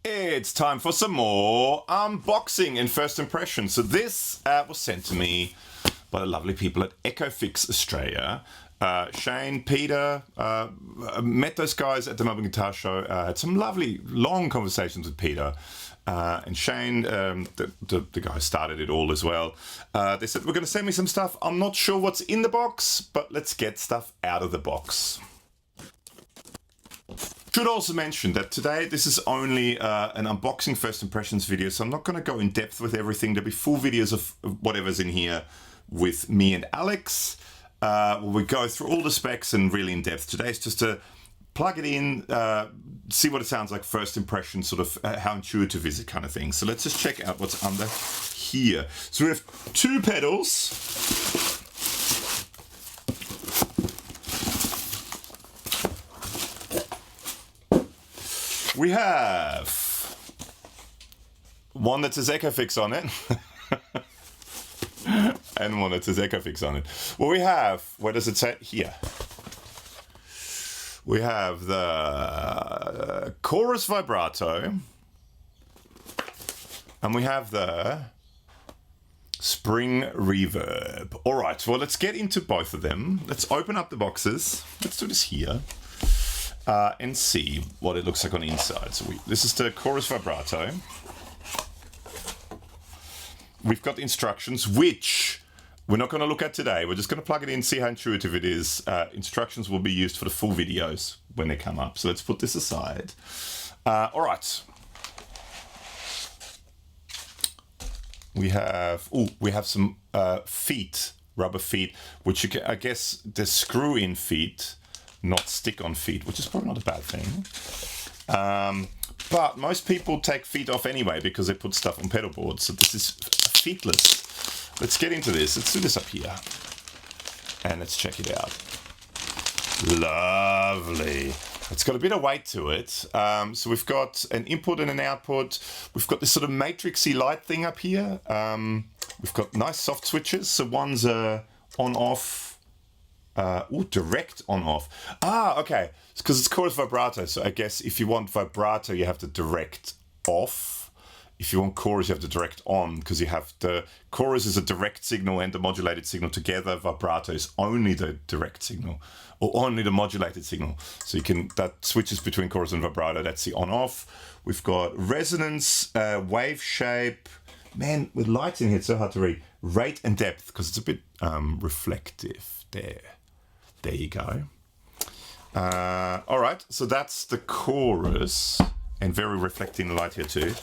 It's time for some more unboxing and first impressions. So this was sent to me by the lovely people at EcoFix Australia. Shane, Peter, met those guys at the Melbourne Guitar Show. Had some lovely long conversations with Peter. And Shane, the guy who started it all as well. They said, we're going to send me some stuff. I'm not sure what's in the box, but let's get stuff out of the box. Should also mention that today this is only an unboxing first impressions video, so I'm not going to go in depth with everything. There'll be full videos of whatever's in here with me and Alex. Where we go through all the specs and really in depth. Today's just to plug it in, see what it sounds like, first impression, sort of how intuitive is it kind of thing. So let's just check out what's under here. So we have two pedals. We have one that says EcoFix on it. And one that says EcoFix on it. Well, we have, where does it say? Here. We have the Chorus Vibrato. And we have the Spring Reverb. All right, well, let's get into both of them. Let's open up the boxes. Let's do this here. And see what it looks like on the inside. So this is the Chorus Vibrato. We've got the instructions, which we're not going to look at today. We're just going to plug it in, see how intuitive it is. Instructions will be used for the full videos when they come up. So let's put this aside. All right. We have some feet, rubber feet, which you can, I guess, the screw-in feet, not stick-on feet, which is probably not a bad thing. But most people take feet off anyway because they put stuff on pedal boards. So this is feetless. Let's get into this. Let's do this up here. And let's check it out. Lovely. It's got a bit of weight to it. So we've got an input and an output. We've got this sort of matrixy light thing up here. We've got nice soft switches. So one's on-off. Direct on-off. Okay. Because it's chorus vibrato. So I guess if you want vibrato, you have to direct off. If you want chorus, you have to direct on, because you have the chorus is a direct signal and the modulated signal together. Vibrato is only the direct signal or only the modulated signal. So you can, that switches between chorus and vibrato. That's the on-off. We've got resonance, wave shape. Man, with lights in here, it's so hard to read. Rate and depth, because it's a bit reflective there. There you go. All right, so that's the chorus, and very reflecting the light here too.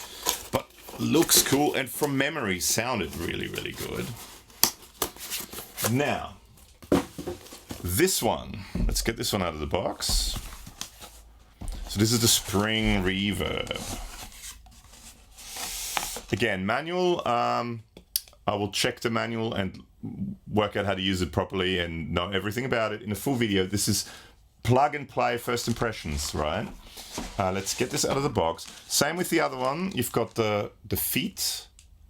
But looks cool, and from memory sounded really, really good. Now, this one. Let's get this one out of the box. So this is the Spring Reverb. Again, manual. I will check the manual and work out how to use it properly and know everything about it in a full video. This is plug and play first impressions, right? Let's get this out of the box. Same with the other one. You've got the feet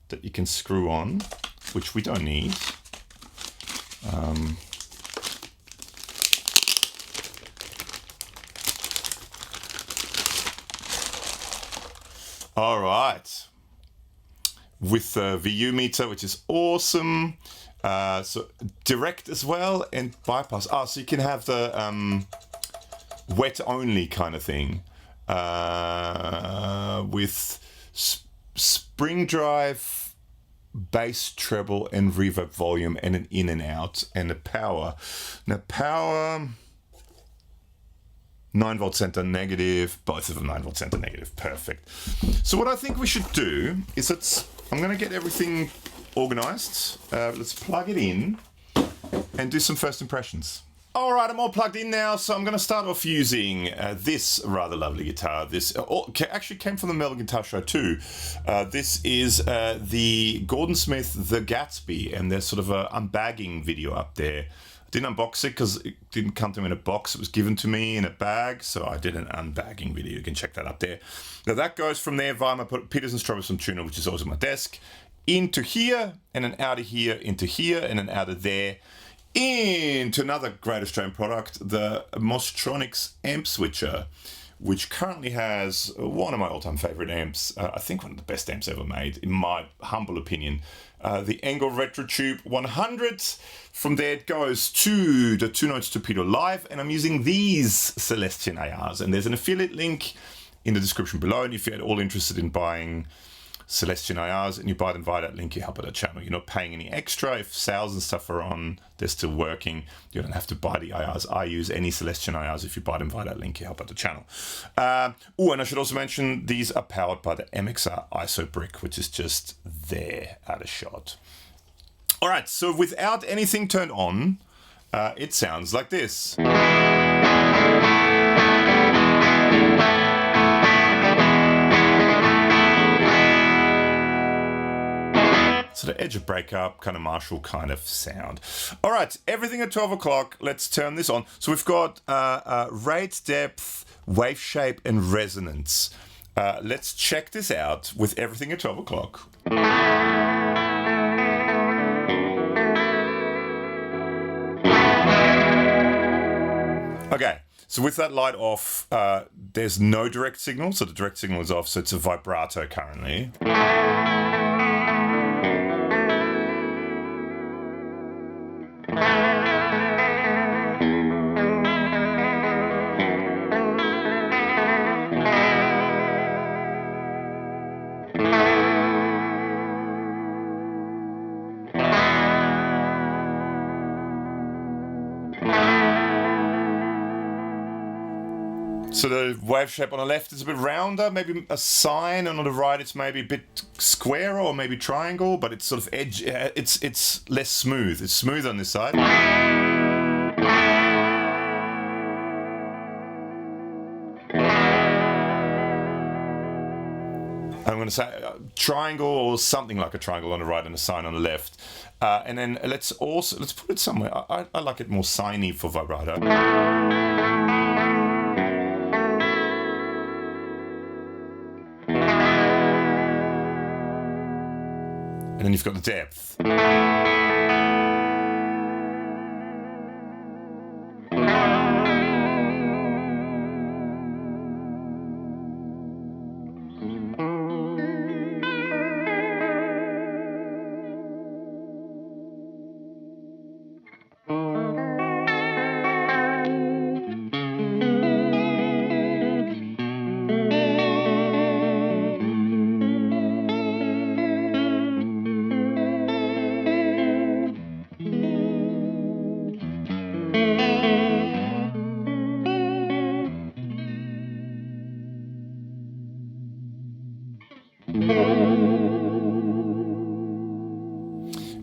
that you can screw on, which we don't need. All right. With the VU meter, which is awesome. So direct as well and bypass. So you can have the wet only kind of thing with spring drive, bass, treble, and reverb volume, and an in and out, and a power. Now power, 9-volt center negative, both of them 9-volt center negative. Perfect. So what I think we should do is I'm going to get everything organized. Let's plug it in and do some first impressions. All right, I'm all plugged in now, so I'm going to start off using this rather lovely guitar. This actually came from the Melbourne Guitar Show too. This is the Gordon Smith The Gatsby, and there's sort of a unbagging video up there. I didn't unbox it because it didn't come to me in a box. It was given to me in a bag, so I did an unbagging video. You can check that up there. Now that goes from there via my Peterson's Troublesome Tuner, which is always on my desk, into here, and then out of here, into here, and then out of there, into another great Australian product, the Mozztronics Amp Switcher, which currently has one of my all-time favorite amps, I think one of the best amps ever made, in my humble opinion, the Engel Retro Tube 100. From there it goes to the 2-Notes Torpedo Live, and I'm using these Celestion ARs, and there's an affiliate link in the description below, and if you're at all interested in buying Celestion ARs and you buy them via that link, you help out the channel. You're not paying any extra. If sales and stuff are on, they're still working. You don't have to buy the ARs. I use any Celestion ARs. If you buy them via that link, you help out the channel. Oh, and I should also mention these are powered by the MXR ISO brick, which is just there at a shot. All right, so without anything turned on, it sounds like this. So the edge of breakup, kind of Marshall kind of sound. All right, everything at 12 o'clock. Let's turn this on. So we've got rate, depth, wave shape, and resonance. Let's check this out with everything at 12 o'clock. Okay, so with that light off, there's no direct signal. So the direct signal is off, so it's a vibrato currently. So the wave shape on the left is a bit rounder, maybe a sine, and on the right it's maybe a bit square or maybe triangle, but it's sort of edge. It's less smooth. It's smooth on this side. I'm going to say triangle or something like a triangle on the right and a sine on the left. And then let's put it somewhere. I like it more siney for vibrato. And then you've got the depth.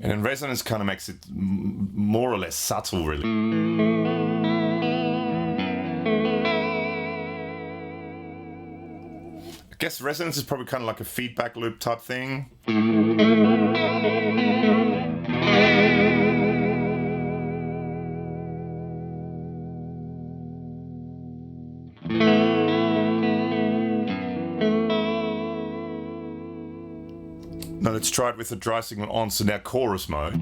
And then resonance kind of makes it more or less subtle, really. I guess resonance is probably kind of like a feedback loop type thing. Now let's try it with the dry signal on, so now chorus mode.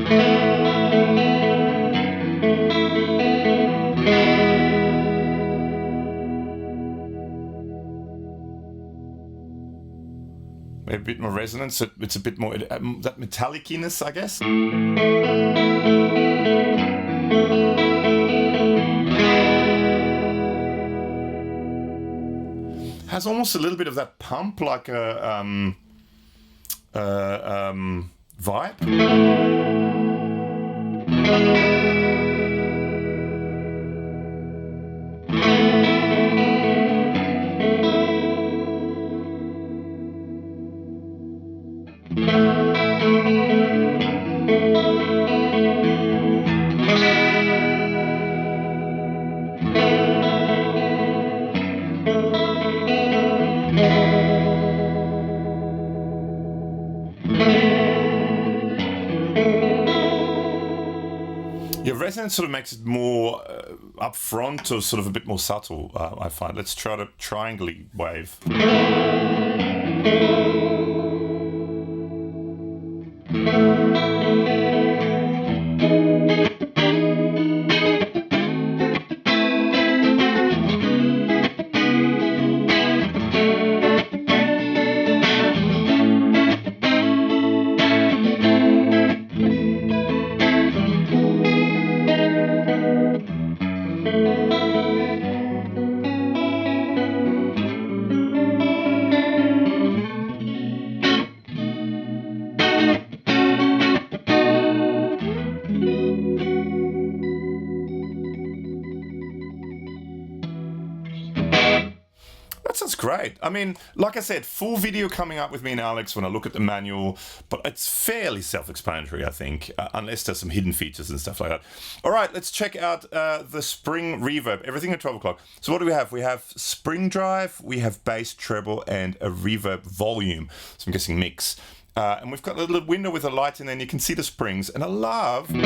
Maybe a bit more resonance, so it's a bit more, that metalliciness, I guess. Has almost a little bit of that pump, like a vibe. Yeah, resonance sort of makes it more up front, or sort of a bit more subtle, I find. Let's try the triangle wave. great. I mean, like I said, full video coming up with me and Alex when I look at the manual, but it's fairly self-explanatory, I think, unless there's some hidden features and stuff like that. All right, let's check out the Spring Reverb, everything at 12 o'clock. So what do we have? We have spring drive, we have bass, treble, and a reverb volume. So I'm guessing mix. And we've got a little window with a light in there, and you can see the springs. And I love the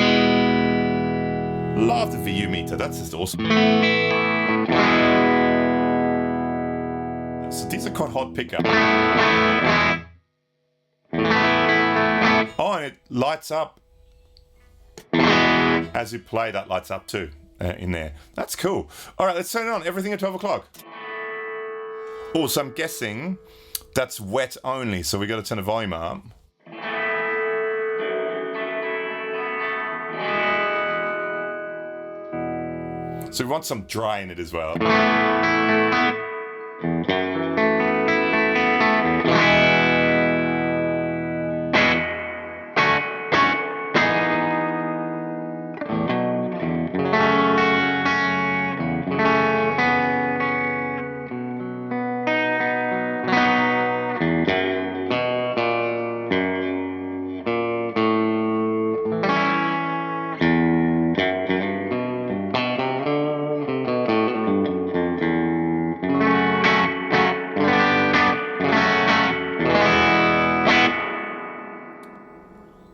VU meter. That's just awesome. So these are quite hot pickup. Oh, and it lights up. As you play, that lights up too in there. That's cool. All right, let's turn it on. Everything at 12 o'clock. Oh, so I'm guessing that's wet only, so we got to turn the volume up. So we want some dry in it as well.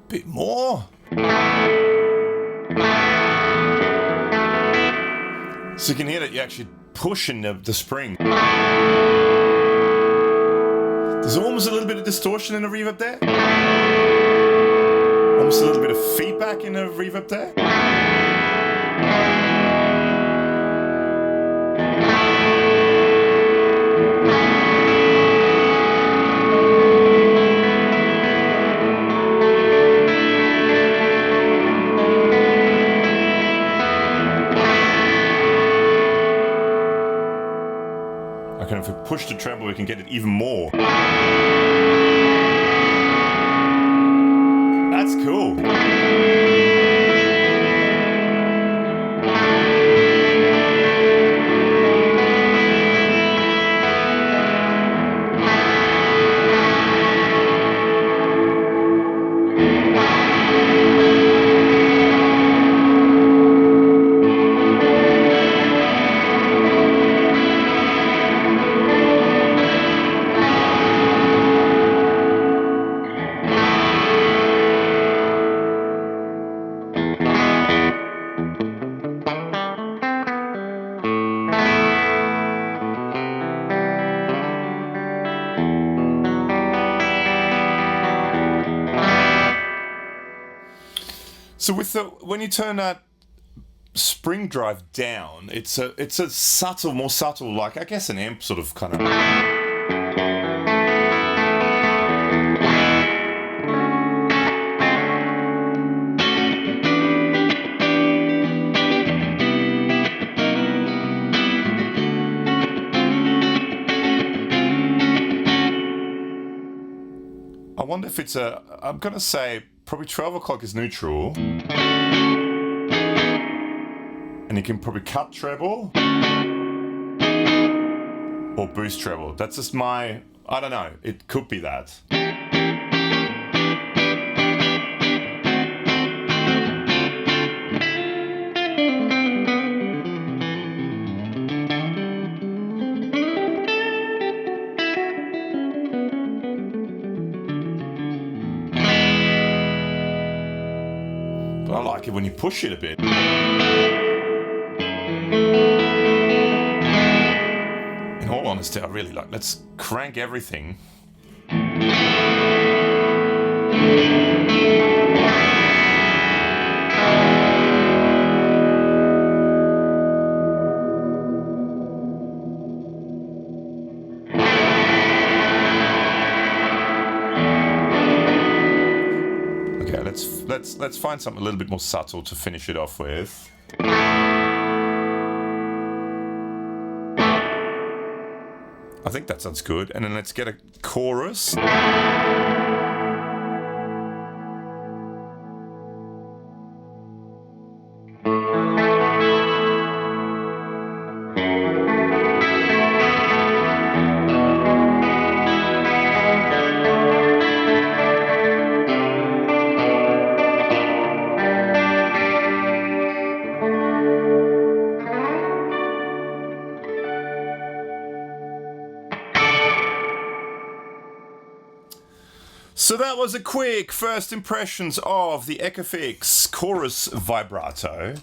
Bit more. So you can hear that you're actually pushing the spring. There's almost a little bit of distortion in the reverb there. Almost a little bit of feedback in the reverb there. And if we push the treble, we can get it even more. That's cool. So with when you turn that spring drive down, it's a subtle, more subtle, like I guess an amp sort of kind of. I wonder if it's I'm gonna say probably 12 o'clock is neutral. And you can probably cut treble or boost treble. That's just I don't know, it could be that. But I like it when you push it a bit. In all honesty, I really like. Let's crank everything. Okay, let's find something a little bit more subtle to finish it off with. I think that sounds good. And then let's get a chorus. So that was a quick first impressions of the Echophyx Chorus Vibrato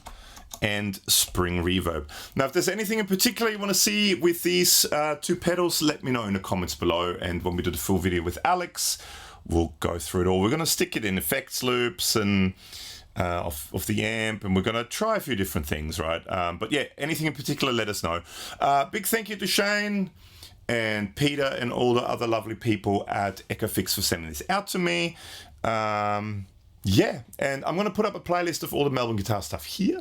and Spring Reverb. Now, if there's anything in particular you want to see with these two pedals, let me know in the comments below. And when we do the full video with Alex, we'll go through it all. We're going to stick it in effects loops and of the amp, and we're going to try a few different things, right? But yeah, anything in particular, let us know. Big thank you to Shane and Peter and all the other lovely people at Echophyx for sending this out to me. Yeah, and I'm going to put up a playlist of all the Melbourne guitar stuff here.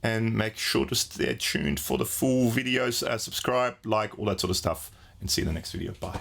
And make sure to stay tuned for the full videos, subscribe, like, all that sort of stuff, and see you in the next video. Bye.